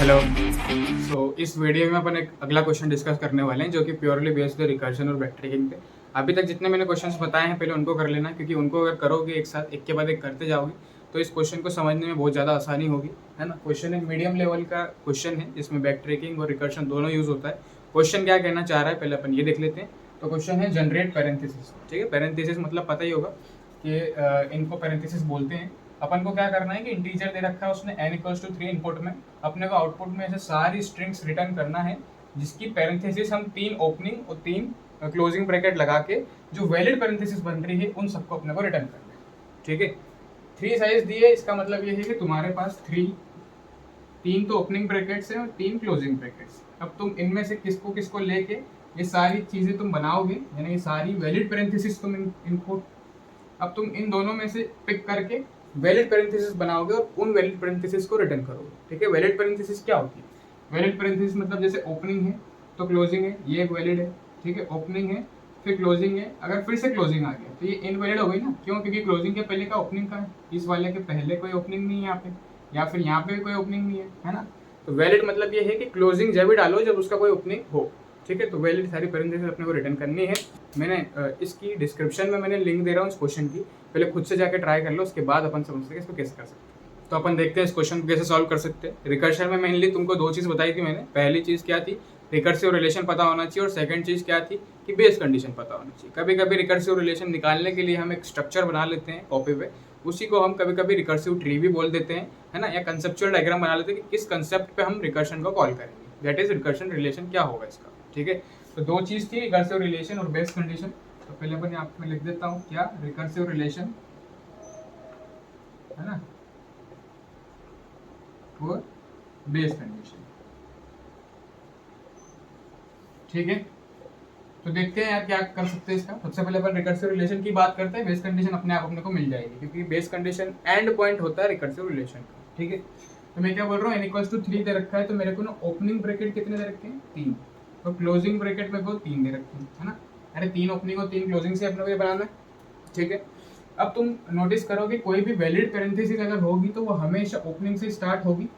Hello. इस video में अपन एक अगला क्वेश्चन डिस्कस करने वाले हैं जो कि प्योरली बेस्ड है रिकर्शन और बैकट्रैकिंग पे। अभी तक जितने मैंने क्वेश्चंस बताए हैं पहले उनको कर लेना, क्योंकि उनको अगर करोगे एक साथ एक के बाद एक करते जाओगे तो इस क्वेश्चन को समझने में बहुत ज़्यादा आसानी होगी, है ना। क्वेश्चन एक मीडियम लेवल का क्वेश्चन है जिसमें बैकट्रैकिंग और रिकर्शन दोनों यूज़ होता है। क्वेश्चन क्या कहना चाह रहा है पहले अपन ये देख लेते हैं। तो क्वेश्चन है जनरेट पैरेंथेसिस। ठीक है, पैरेंथेसिस मतलब पता ही होगा कि इनको पैरेंथेसिस बोलते हैं। अपन को क्या करना है कि इंटीजर दे रखा है उसने n=3 इनपुट में, अपने को आउटपुट में ऐसे सारी स्ट्रिंग्स रिटर्न करना है जिसकी पैरेंथेसिस हम 3 ओपनिंग और 3 क्लोजिंग ब्रैकेट लगा के जो वैलिड पैरेंथेसिस बन रही है उन सबको अपने को रिटर्न करना है। ठीक है, 3 साइज दिए, इसका मतलब ये है कि तुम्हारे पास 3 तो ओपनिंग ब्रैकेट्स हैं और 3 क्लोजिंग ब्रैकेट्स। अब तुम इनमें से किसको किसको लेके ये सारी चीजें तुम बनाओगे, यानी ये सारी वैलिड पैरेंथेसिस तुम इनपुट, अब तुम इन दोनों में से पिक करके वैलिड पैरेंथेसिस बनाओगे और उन वैलिड पैरेंथेसिस को रिटर्न करोगे। ठीक है, वैलिड पैरेंथेसिस क्या होती है? वैलिड पैरेंथेसिस मतलब जैसे ओपनिंग है तो क्लोजिंग है, ये एक वैलिड है। ठीक है, ओपनिंग है फिर क्लोजिंग है, अगर फिर से क्लोजिंग आ गया तो ये इनवैलिड हो गई ना। क्यों? क्योंकि क्लोजिंग के पहले का ओपनिंग का है, इस वाले के पहले कोई ओपनिंग नहीं है यहाँ पे, या फिर यहाँ पे भी कोई ओपनिंग नहीं है ना। तो वैलिड मतलब ये है कि क्लोजिंग जब भी डालो जब उसका कोई ओपनिंग हो। ठीक है, तो वैलिड सारी पैरेंथेसिस अपने को रिटर्न करनी है। मैंने इसकी डिस्क्रिप्शन में मैंने लिंक दे रहा हूँ इस क्वेश्चन की, पहले खुद से जाके ट्राई कर लो, उसके बाद अपन समझ सके इसको कैसे कर सकते हैं। तो अपन देखते हैं इस क्वेश्चन को कैसे सॉल्व कर सकते हैं। रिकर्शन में मेनली तुमको 2 चीज़ बताई थी मैंने। पहली चीज़ क्या थी? रिकर्सिव रिलेशन पता होना चाहिए, और सेकंड चीज़ क्या थी कि बेस कंडीशन पता होना चाहिए। कभी कभी रिकर्सिव रिलेशन निकालने के लिए हम एक स्ट्रक्चर बना लेते हैं कॉपी पे, उसी को हम कभी कभी रिकर्सिव ट्री भी बोल देते हैं, है ना, या कंसेप्चुअल डायग्राम बना लेते हैं कि किस कंसेप्ट पे हम रिकर्शन को कॉल करेंगे, दैट इज रिकर्शन रिलेशन क्या होगा इसका। ठीक है, तो 2 चीज़ थी, रिकर्सिव रिलेशन और बेस कंडीशन। तो पहले अपन यहाँ पे लिख देता हूँ क्या, रिकर्सिव रिलेशन, है ना, और बेस कंडीशन। ठीक है, तो देखते हैं यार क्या कर सकते हैं इसका। सबसे पहले अपन रिकर्सिव रिलेशन की बात करते हैं, बेस कंडीशन अपने आप अपने को मिल जाएगी क्योंकि बेस कंडीशन एंड पॉइंट होता है रिकर्सिव रिलेशन का। ठीक है, तो मैं क्या बोल रहा हूँ, n=3 दे रखा है तो मेरे को ना ओपनिंग ब्रैकेट कितने दे रखे हैं? 3, और क्लोजिंग ब्रैकेट मेरे को 3 दे रखे हैं, है ना। अरे 3 ओपनिंग और 3 क्लोजिंग से अपने को ये बनाना है। ठीक है, अब तुम नोटिस करोगे कोई भी वैलिड पैरेंथेसिस अगर होगी तो वो हमेशा ओपनिंग से स्टार्ट होगी।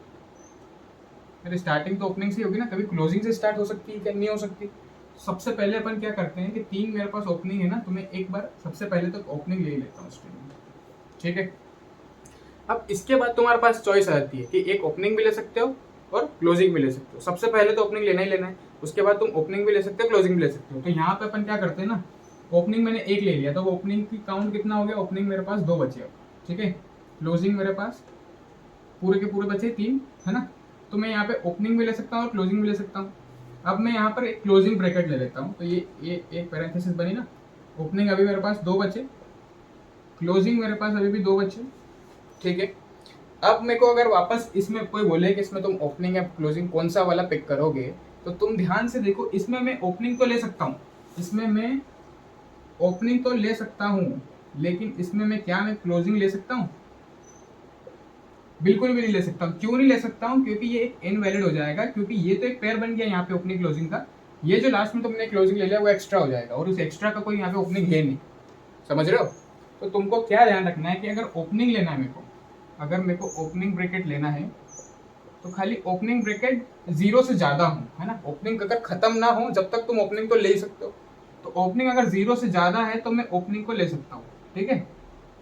अरे स्टार्टिंग तो ओपनिंग से होगी ना, कभी क्लोजिंग से स्टार्ट हो सकती है क्या? नहीं हो सकती। सबसे पहले अपन क्या करते हैं कि 3 मेरे पास ओपनिंग है ना, तो मैं एक बार सबसे पहले तो ओपनिंग ले लेता हूँ स्ट्रिंग में। ठीक है, अब इसके बाद तुम्हारे पास चॉइस आ जाती है कि एक ओपनिंग भी ले सकते हो और क्लोजिंग भी ले सकते हो। सबसे पहले तो ओपनिंग लेना ही लेना है, उसके बाद तुम ओपनिंग भी ले सकते हो, क्लोजिंग भी ले सकते हो। तो यहाँ पे अपन क्या करते हैं ना, ओपनिंग मैंने एक ले लिया तो ओपनिंग की काउंट कितना हो गया? ओपनिंग मेरे पास 2 बचे अब। ठीक है, क्लोजिंग मेरे पास पूरे के पूरे बचे 3, है ना। तो मैं यहाँ पे ओपनिंग भी ले सकता हूँ और क्लोजिंग भी ले सकता हूँ। अब मैं यहाँ पर एक क्लोजिंग ब्रैकेट ले लेता हूँ, तो ये एक पैरेंथेसिस बनी ना। ओपनिंग अभी मेरे पास 2 बचे, क्लोजिंग मेरे पास अभी भी 2 बचे। ठीक है, अब मेरे को अगर वापस इसमें कोई बोले कि इसमें तुम ओपनिंग या क्लोजिंग कौन सा वाला पिक करोगे, तो तुम ध्यान से देखो, इसमें मैं ओपनिंग तो ले सकता हूँ, इसमें मैं ओपनिंग तो ले सकता हूँ, लेकिन इसमें मैं क्या, मैं क्लोजिंग ले सकता हूँ? बिल्कुल भी नहीं ले सकता हूँ। क्यों नहीं ले सकता हूँ? क्योंकि ये एक इनवैलिड हो जाएगा, क्योंकि ये तो एक पेयर बन गया यहाँ पे ओपनिंग क्लोजिंग का। ये जो लास्ट में तुमने क्लोजिंग ले लिया वो एक्स्ट्रा हो जाएगा, और उस एक्स्ट्रा का कोई यहाँ पे ओपनिंग है नहीं। समझ रहे हो? तो तुमको क्या ध्यान रखना है कि अगर ओपनिंग लेना है मेरे को, अगर मेरे को ओपनिंग ब्रैकेट लेना है तो खाली ओपनिंग ब्रैकेट 0 से ज़्यादा हो, है ना। ओपनिंग अगर खत्म ना हो जब तक तुम ओपनिंग तो ले ही सकते हो। तो ओपनिंग अगर 0 से ज़्यादा है तो मैं ओपनिंग को ले सकता हूँ। ठीक है,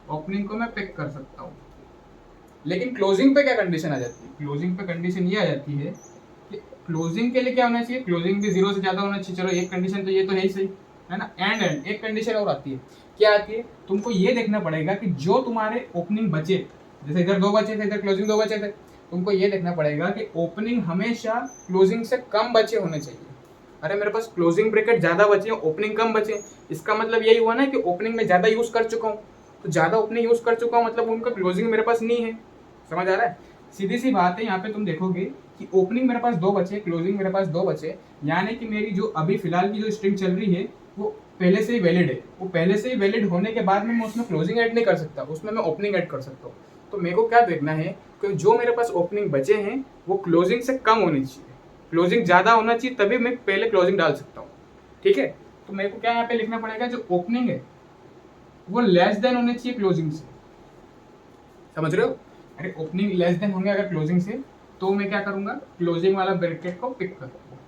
ओपनिंग को मैं पिक कर सकता हूँ। लेकिन क्लोजिंग पे क्या कंडीशन आ जाती है? क्लोजिंग पे कंडीशन ये आ जाती है कि क्लोजिंग के लिए क्या होना चाहिए? क्लोजिंग भी 0 से ज़्यादा होना चाहिए। चलो एक कंडीशन तो ये तो है ही सही, है ना। एंड एक कंडीशन और आती है, क्या आती है? तुमको ये देखना पड़ेगा कि जो तुम्हारे ओपनिंग बचे, जैसे इधर 2 बचे थे, इधर क्लोजिंग 2 बचे थे, तुमको ये देखना पड़ेगा कि ओपनिंग हमेशा क्लोजिंग से कम बचे होने चाहिए। अरे मेरे पास क्लोजिंग ब्रैकेट ज़्यादा बचे, ओपनिंग कम बचे, इसका मतलब यही हुआ ना कि ओपनिंग में ज़्यादा यूज़ कर चुका हूँ। तो ज़्यादा ओपनिंग यूज़ कर चुका हूँ मतलब उनका क्लोजिंग मेरे पास नहीं है। समझ आ रहा है? सीधी सी बात है, यहाँ पे तुम देखोगे कि ओपनिंग मेरे पास 2 बचे, क्लोजिंग मेरे पास 2 बचे, यानी कि मेरी जो अभी फिलहाल की जो स्ट्रिंग चल रही है वो पहले से ही वैलिड है। वो पहले से ही वैलिड होने के बाद में मैं उसमें क्लोजिंग ऐड नहीं कर सकता, उसमें मैं ओपनिंग ऐड कर सकता हूँ। तो मेरे को क्या देखना है कि जो मेरे पास ओपनिंग बचे हैं वो क्लोजिंग से कम होनी चाहिए, क्लोजिंग ज़्यादा होना चाहिए, तभी मैं पहले क्लोजिंग डाल सकता हूँ। ठीक है, तो मेरे को क्या यहाँ पे लिखना पड़ेगा, जो ओपनिंग है वो लेस देन होने चाहिए क्लोजिंग से। समझ रहे हो? अरे ओपनिंग लेस देन होंगे अगर क्लोजिंग से तो मैं क्या करूंगा, क्लोजिंग वाला ब्रैकेट को पिक करूंगा।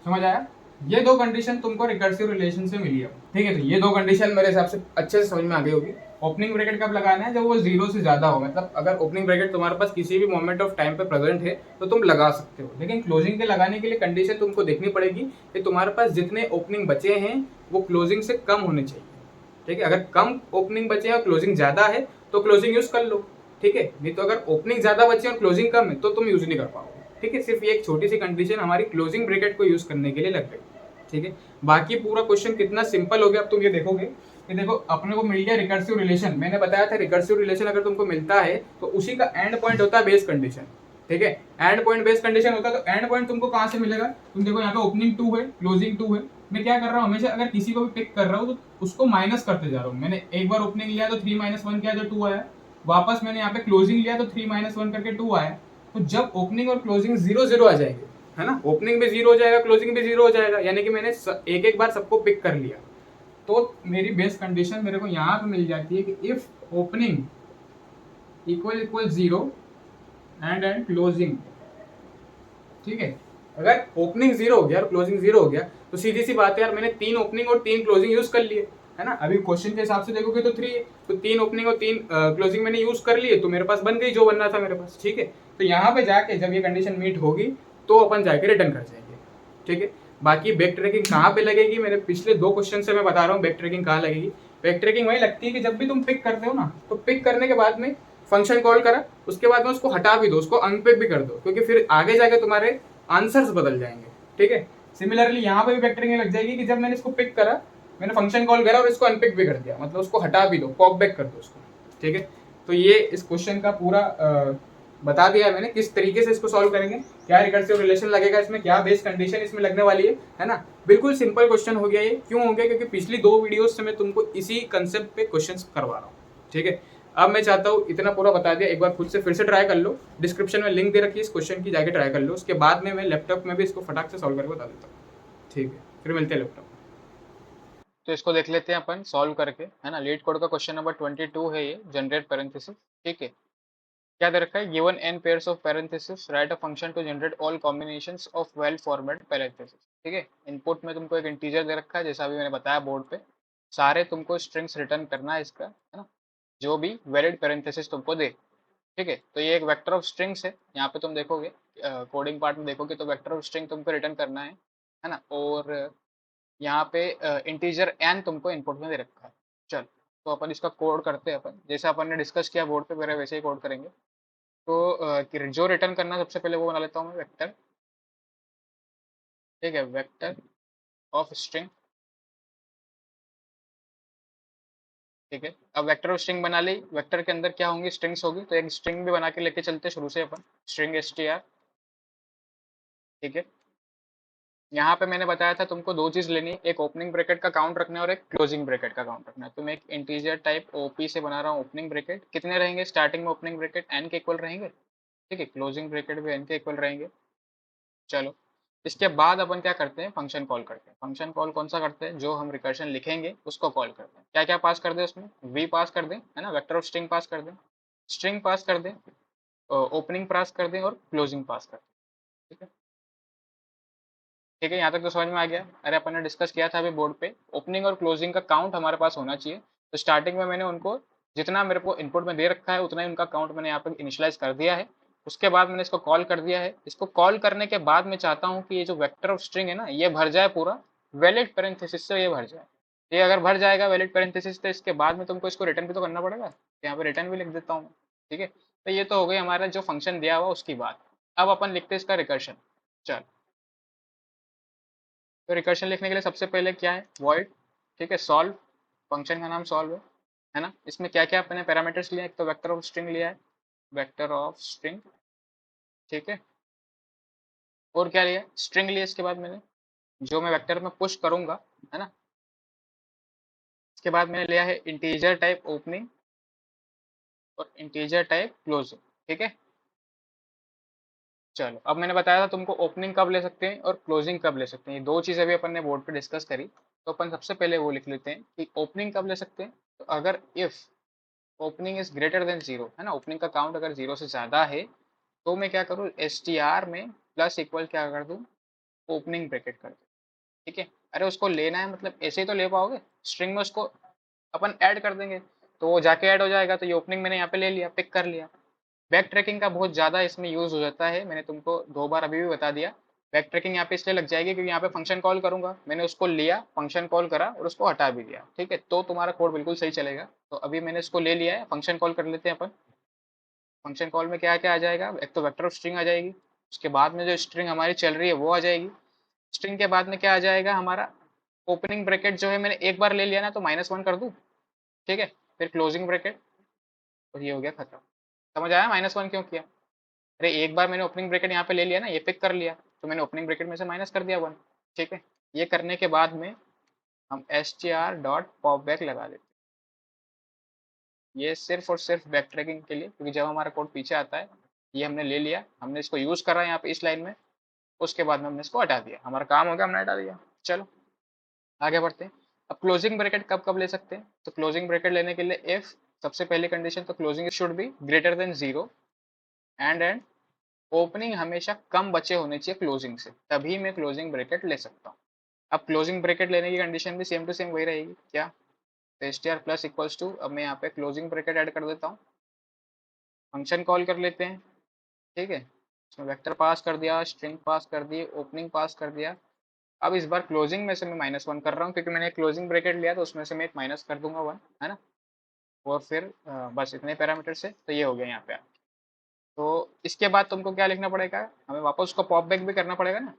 समझ आया? ये दो कंडीशन तुमको रिकर्सिव रिलेशन से मिली है, ठीक है। तो ये दो कंडीशन मेरे हिसाब से अच्छे से समझ में आ गई होगी। ओपनिंग ब्रैकेट कब लगाना है, जब वो जीरो से ज्यादा हो, मतलब अगर ओपनिंग ब्रैकेट तुम्हारे पास किसी भी मोमेंट ऑफ टाइम पे प्रेजेंट है तो तुम लगा सकते हो, लेकिन क्लोजिंग के लगाने के लिए कंडीशन तुमको देखनी पड़ेगी कि तुम्हारे पास जितने ओपनिंग बचे हैं वो क्लोजिंग से कम होने चाहिए, ठीक है। अगर कम ओपनिंग बचे हैं और क्लोजिंग ज्यादा है तो क्लोजिंग यूज कर लो, ठीक है। नहीं तो अगर ओपनिंग ज्यादा बचे और क्लोजिंग कम है तो तुम यूज नहीं कर पाओगे, ठीक है। सिर्फ ये एक छोटी सी कंडीशन हमारी क्लोजिंग ब्रैकेट को यूज करने के लिए लग गई, ठीक है। बाकी पूरा क्वेश्चन कितना सिंपल हो गया अब तुम ये देखोगे कि देखो अपने को मिल गया रिकर्सिव रिलेशन। मैंने बताया था रिकर्सिव रिलेशन अगर तुमको मिलता है तो उसी का एंड पॉइंट होता है बेस कंडीशन, ठीक है। एंड पॉइंट बेस कंडीशन होता है, तो एंड पॉइंट तुमको कहां से मिलेगा, तुम देखो यहाँ पे ओपनिंग 2 है, क्लोजिंग 2 है। मैं क्या कर रहा हूँ, हमेशा अगर किसी को भी पिक कर रहा हूँ तो उसको माइनस करते जा रहा हूँ। मैंने एक बार ओपनिंग लिया तो 3 - 1 किया तो 2 आया, वापस मैंने यहाँ पे क्लोजिंग लिया तो 3 - 1 करके 2 आया। तो जब ओपनिंग और क्लोजिंग 0 0 आ जाएंगे, है ना, ओपनिंग भी 0 हो जाएगा, क्लोजिंग भी 0 हो जाएगा, यानी कि मैंने एक एक बार सबको पिक कर लिया। तो मेरी बेस कंडीशन मेरे को यहाँ पे मिल जाती है कि if opening equal equal 0 and closing, ठीक है। अगर ओपनिंग 0 हो गया और क्लोजिंग 0 हो गया तो सीधी सी बात है यार, मैंने 3 ओपनिंग और 3 क्लोजिंग यूज कर लिए, है ना। अभी क्वेश्चन के हिसाब से देखोगे तो 3 है, तो 3 ओपनिंग और 3 क्लोजिंग मैंने यूज कर लिए, तो मेरे पास बन गई जो बनना था मेरे पास, ठीक है। तो यहाँ पे जाके जब ये कंडीशन मीट होगी तो अपन जाके रिटर्न कर जाएंगे, ठीक है। बाकी बैक ट्रैकिंग कहाँ पे लगेगी, मेरे पिछले 2 क्वेश्चन से मैं बता रहा हूँ बैक ट्रैकिंग कहाँ लगेगी। बैक ट्रैकिंग वही लगती है कि जब भी तुम पिक करते हो ना, तो पिक करने के बाद में फंक्शन कॉल करा, उसके बाद में उसको हटा भी दो, उसको अनपिक भी कर दो, क्योंकि फिर आगे जाके तुम्हारे आंसर्स बदल जाएंगे, ठीक है। सिमिलरली यहाँ पे भी वेक्टरिंग लग जाएगी कि जब मैंने इसको पिक करा, मैंने फंक्शन कॉल करा और इसको अनपिक भी कर दिया, मतलब उसको हटा भी दो, पॉप बैक कर दो उसको, ठीक है। तो ये इस क्वेश्चन का पूरा बता दिया है मैंने किस तरीके से इसको सॉल्व करेंगे, क्या रिकर्सिव रिलेशन लगेगा इसमें, क्या बेस कंडीशन इसमें लगने वाली है ना। बिल्कुल सिंपल क्वेश्चन हो गया ये। क्यों हो गया, क्योंकि पिछली 2 वीडियोस से मैं तुमको इसी कंसेप्ट पे क्वेश्चंस करवा रहा हूँ, ठीक है। अब मैं चाहता हूँ इतना पूरा बता दिया, एक बार खुद से फिर से ट्राई कर लो, डिस्क्रिप्शन में लिंक दे रखी है इस क्वेश्चन की, जाके ट्राई कर लो। उसके बाद में मैं लैपटॉप में भी इसको फटाक से सॉल्व करके बता देता हूँ, ठीक है। फिर मिलते हैं लैपटॉप। तो इसको देख लेते हैं अपन सॉल्व करके, है ना। लीड कोड का क्वेश्चन नंबर 22 है ये, जनरेट पैरेंथेसिस, ठीक है। क्या दे रखा है, given n pairs of parentheses, write a function to generate all combinations of well formatted parentheses, ठीक है। इनपुट में तुमको एक इंटीजर दे रखा है, जैसा अभी मैंने बताया बोर्ड पे, सारे तुमको स्ट्रिंग्स रिटर्न करना है इसका, है ना, जो भी वैलिड पैरेंथेसिस तुमको दे, ठीक है। तो ये एक वेक्टर ऑफ स्ट्रिंग्स है, यहाँ पे तुम देखोगे कोडिंग पार्ट में देखोगे तो वेक्टर ऑफ स्ट्रिंग तुमको रिटर्न करना है ना। और यहाँ पे इंटीजर एन तुमको इनपुट में दे रखा है। चल, तो अपन इसका कोड करते हैं, अपन जैसे अपन ने डिस्कस किया बोर्ड पे मेरे वैसे ही कोड करेंगे। तो जो रिटर्न करना सबसे पहले वो बना लेता हूँ मैं, वेक्टर, ठीक है, वेक्टर ऑफ स्ट्रिंग, ठीक है। अब वेक्टर ऑफ स्ट्रिंग बना ली, वेक्टर के अंदर क्या होंगी, स्ट्रिंग्स होगी, तो एक स्ट्रिंग भी बना के लेके चलते शुरू से अपन, स्ट्रिंग str, ठीक है। यहाँ पे मैंने बताया था तुमको 2 चीज लेनी, एक ओपनिंग ब्रैकेट का काउंट रखना है और एक क्लोजिंग ब्रैकेट का काउंट रखना है। तो मैं एक इंटीजर टाइप ओपी से बना रहा हूँ ओपनिंग ब्रैकेट, कितने रहेंगे स्टार्टिंग में ओपनिंग ब्रैकेट एन के इक्वल रहेंगे, ठीक है। क्लोजिंग ब्रैकेट भी एन के इक्वल रहेंगे। चलो, इसके बाद अपन क्या करते हैं, फंक्शन कॉल करते हैं। फंक्शन कॉल कौन सा करते हैं, जो हम रिकर्शन लिखेंगे उसको कॉल करते हैं। क्या क्या पास कर दें उसमें, वी पास कर दें, है ना, वेक्टर ऑफ स्ट्रिंग पास कर दें, स्ट्रिंग पास कर दें, ओपनिंग पास कर दें और क्लोजिंग पास कर दें, ठीक है। ठीक है, यहाँ तक तो समझ में आ गया। अरे अपन ने डिस्कस किया था अभी बोर्ड पे, ओपनिंग और क्लोजिंग का काउंट हमारे पास होना चाहिए। तो स्टार्टिंग में मैंने उनको जितना मेरे को इनपुट में दे रखा है उतना ही उनका काउंट मैंने यहाँ पे इनिशियलाइज कर दिया है। उसके बाद मैंने इसको कॉल कर दिया है। इसको कॉल करने के बाद मैं चाहता हूँ कि ये जो वेक्टर ऑफ स्ट्रिंग है ना, ये भर जाए पूरा वैलिड पैरेंथेसिस से, ये भर जाए। ये अगर भर जाएगा वैलिड पैरेंथेसिस तो इसके बाद में तुमको इसको रिटर्न भी तो करना पड़ेगा, तो यहाँ पे रिटर्न भी लिख देता हूँ, ठीक है। तो ये तो हो गई हमारा जो फंक्शन दिया हुआ उसकी बात। अब अपन लिखते हैं इसका रिकर्शन। चल, तो रिकर्शन लिखने के लिए सबसे पहले क्या है, वॉइड, ठीक है, सॉल्व, फंक्शन का नाम सॉल्व है ना। इसमें क्या क्या अपने पैरामीटर्स लिए, एक तो वेक्टर ऑफ स्ट्रिंग लिया है, वेक्टर ऑफ स्ट्रिंग, ठीक है। और क्या लिया, स्ट्रिंग लिया इसके बाद मैंने, जो मैं वेक्टर में पुश करूंगा, है ना। इसके बाद मैंने लिया है इंटीजर टाइप ओपनिंग और इंटीजर टाइप क्लोजिंग, ठीक है। चलो, अब मैंने बताया था तुमको ओपनिंग कब ले सकते हैं और क्लोजिंग कब ले सकते हैं, ये 2 चीज़ अभी अपन ने बोर्ड पे डिस्कस करी। तो अपन सबसे पहले वो लिख लेते हैं कि ओपनिंग कब ले सकते हैं। तो अगर if opening is greater than 0, है ना, ओपनिंग का काउंट अगर 0 से ज़्यादा है तो मैं क्या करूँ, str में प्लस इक्वल क्या कर दूँ, ओपनिंग ब्रैकेट कर दूँ। ठीक है, अरे उसको लेना है मतलब ऐसे ही तो ले पाओगे, स्ट्रिंग में उसको अपन ऐड कर देंगे तो वो जाके ऐड हो जाएगा। तो ये ओपनिंग मैंने यहाँ पे ले लिया, पिक कर लिया। बैक ट्रैकिंग का बहुत ज़्यादा इसमें यूज़ हो जाता है, मैंने तुमको 2 बार अभी भी बता दिया। बैक ट्रैकिंग यहाँ पे इसलिए लग जाएगी क्योंकि यहाँ पे फंक्शन कॉल करूंगा, मैंने उसको लिया, फंक्शन कॉल करा और उसको हटा भी दिया। ठीक है, तो तुम्हारा कोड बिल्कुल सही चलेगा। तो अभी मैंने इसको ले लिया है, फंक्शन कॉल कर लेते हैं अपन। फंक्शन कॉल में क्या क्या आ जाएगा, एक तो वेक्टर ऑफ स्ट्रिंग आ जाएगी, उसके बाद में जो स्ट्रिंग हमारी चल रही है वो आ जाएगी। स्ट्रिंग के बाद में क्या आ जाएगा हमारा, ओपनिंग ब्रैकेट जो है मैंने एक बार ले लिया ना तो -1 कर दूं। ठीक है, फिर क्लोजिंग ब्रैकेट, और ये हो गया खत्म। समझ आया -1 क्यों किया? अरे एक बार मैंने ओपनिंग ब्रैकेट यहाँ पे ले लिया ना, ये पिक कर लिया, तो मैंने ओपनिंग ब्रैकेट में से माइनस कर दिया 1। ठीक है, ये करने के बाद में हम str.popback लगा देते हैं। ये सिर्फ और सिर्फ बैक ट्रैकिंग के लिए, क्योंकि जब हमारा कोड पीछे आता है, ये हमने ले लिया, हमने इसको यूज करा यहाँ पे इस लाइन में, उसके बाद में हमने इसको हटा दिया, हमारा काम हो गया, हमने हटा दिया। चलो आगे बढ़ते हैं। अब क्लोजिंग ब्रैकेट कब कब ले सकते हैं, तो क्लोजिंग ब्रैकेट लेने के लिए इफ, सबसे पहली कंडीशन तो closing should be greater than 0, and opening हमेशा कम बचे होने चाहिए क्लोजिंग से, तभी मैं क्लोजिंग ब्रैकेट ले सकता हूँ। अब क्लोजिंग ब्रैकेट लेने की कंडीशन भी सेम टू सेम वही रहेगी क्या, तो str प्लस इक्वल्स टू, अब मैं यहाँ पे क्लोजिंग ब्रैकेट ऐड कर देता हूँ, फंक्शन कॉल कर लेते हैं। ठीक है, इसमें वेक्टर पास कर दिया, स्ट्रिंग पास कर दी, ओपनिंग पास कर दिया। अब इस बार क्लोजिंग में से मैं -1 कर रहा हूँ क्योंकि मैंने क्लोजिंग ब्रैकेट लिया, तो उसमें से मैं एक माइनस कर दूंगा 1, है ना। और फिर बस इतने पैरामीटर से तो ये हो गया यहाँ पे। तो इसके बाद तुमको क्या लिखना पड़ेगा, हमें वापस उसको पॉप बैक भी करना पड़ेगा ना।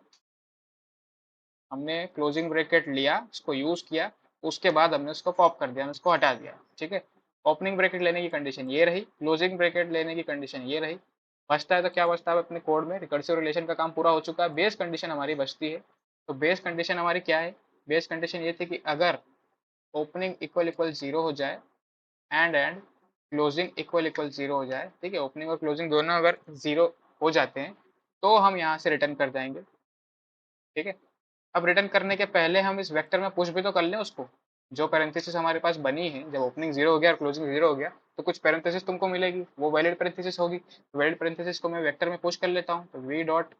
हमने क्लोजिंग ब्रैकेट लिया, उसको यूज किया, उसके बाद हमने उसको पॉप कर दिया, हमने उसको हटा दिया। ठीक है, ओपनिंग ब्रैकेट लेने की कंडीशन ये रही, क्लोजिंग ब्रैकेट लेने की कंडीशन ये रही। बचता है तो क्या बचता है, अपने कोड में रिकर्सिव रिलेशन का काम पूरा हो चुका है, बेस कंडीशन हमारी बचती है। तो बेस कंडीशन हमारी क्या है, बेस कंडीशन ये थी कि अगर ओपनिंग इक्वल इक्वल 0 हो जाए एंड क्लोजिंग इक्वल इक्वल 0 हो जाए, ठीक है, ओपनिंग और क्लोजिंग दोनों अगर 0 हो जाते हैं तो हम यहाँ से रिटर्न कर जाएंगे। ठीक है, अब रिटर्न करने के पहले हम इस वेक्टर में पुश भी तो कर लें उसको, जो पैरेंथेसिस हमारे पास बनी है, जब ओपनिंग 0 हो गया और क्लोजिंग 0 हो गया तो कुछ पैरेंथेसिस तुमको मिलेगी, वो वैलिड पैरेंथेसिस होगी। वैलिड पैरेंथेसिस को मैं वेक्टर में पुश कर लेता हूँ, तो वी डॉट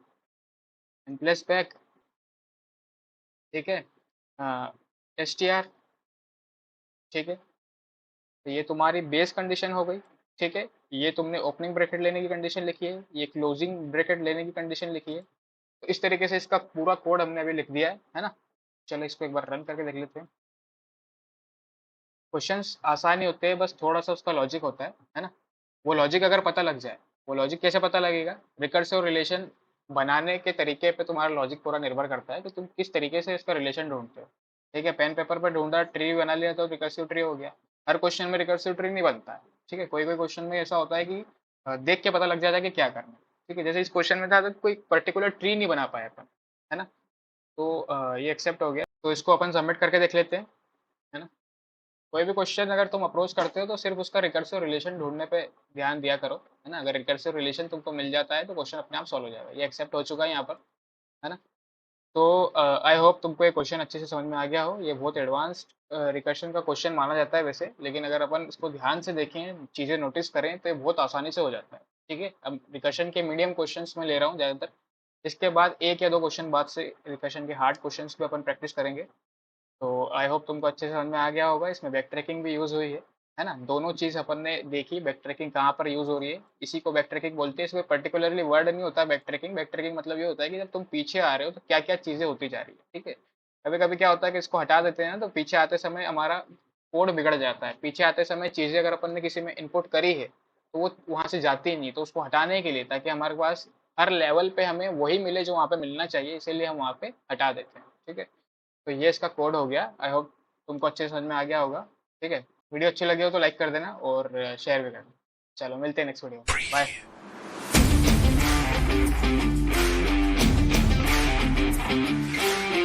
प्लस बैक, ठीक है, str। ठीक है, तो ये तुम्हारी बेस कंडीशन हो गई। ठीक है, ये तुमने ओपनिंग ब्रैकेट लेने की कंडीशन लिखी है, ये क्लोजिंग ब्रैकेट लेने की कंडीशन लिखी है। तो इस तरीके से इसका पूरा कोड हमने अभी लिख दिया है ना। चलो इसको एक बार रन करके देख लेते हैं। क्वेश्चंस आसान ही होते हैं, बस थोड़ा सा उसका लॉजिक होता है ना। वो लॉजिक अगर पता लग जाए, वो लॉजिक कैसे पता लगेगा, रिकर्सिव रिलेशन बनाने के तरीके पे तुम्हारा लॉजिक पूरा निर्भर करता है कि तुम किस तरीके से इसका रिलेशन ढूंढते हो। ठीक है, पेन पेपर पर ढूंढा, ट्री बना लिया तो रिकर्सिव ट्री हो गया। हर क्वेश्चन में रिकर्सिव ट्री नहीं बनता है। ठीक है, कोई कोई क्वेश्चन में ऐसा होता है कि देख के पता लग जाता है कि क्या करना है। ठीक है, जैसे इस क्वेश्चन में था तो कोई पर्टिकुलर ट्री नहीं बना पाया अपन, है ना। तो ये एक्सेप्ट हो गया, तो इसको अपन सबमिट करके देख लेते हैं, है ना। कोई भी क्वेश्चन अगर तुम अप्रोच करते हो तो सिर्फ उसका रिकर्सिव रिलेशन ढूंढने पे ध्यान दिया करो, है ना। अगर रिकर्सिव रिलेशन तुमको मिल जाता है तो क्वेश्चन अपने आप सॉल्व हो जाएगा। ये एक्सेप्ट हो चुका है यहाँ पर, है ना। तो आई होप तुमको ये क्वेश्चन अच्छे से समझ में आ गया हो। ये बहुत एडवांस्ड रिकर्शन का क्वेश्चन माना जाता है वैसे, लेकिन अगर अपन इसको ध्यान से देखें, चीज़ें नोटिस करें तो ये बहुत आसानी से हो जाता है। ठीक है, अब रिकर्शन के मीडियम क्वेश्चंस में ले रहा हूँ ज़्यादातर, इसके बाद 1 या 2 क्वेश्चन बाद से रिकर्शन के हार्ड क्वेश्चंस पे अपन प्रैक्टिस करेंगे। तो आई होप तुमको अच्छे से समझ में आ गया होगा। इसमें बैक ट्रैकिंग भी यूज़ हुई है ना। दोनों चीज़ अपन ने देखी, बैक ट्रैकिंग कहाँ पर यूज़ हो रही है, इसी को बैक ट्रैकिंग बोलते हैं। इसमें पर्टिकुलरली वर्ड नहीं होता बैक ट्रैकिंग। बैक ट्रैकिंग मतलब ये होता है कि जब तुम पीछे आ रहे हो तो क्या क्या चीज़ें होती जा रही है। ठीक है, कभी कभी क्या होता है कि इसको हटा देते हैं ना, तो पीछे आते समय हमारा कोड बिगड़ जाता है। पीछे आते समय चीज़ें अगर अपन ने किसी में इनपुट करी है तो वो वहाँ से जाती ही नहीं, तो उसको हटाने के लिए, ताकि हमारे पास हर लेवल पे हमें वही मिले जो वहाँ पे मिलना चाहिए, इसीलिए हम वहाँ पे हटा देते हैं। ठीक है, तो ये इसका कोड हो गया। आई होप तुमको अच्छे से समझ में आ गया होगा। ठीक है, वीडियो अच्छी लगी हो तो लाइक कर देना और शेयर भी करना। चलो मिलते हैं नेक्स्ट वीडियो में, बाय।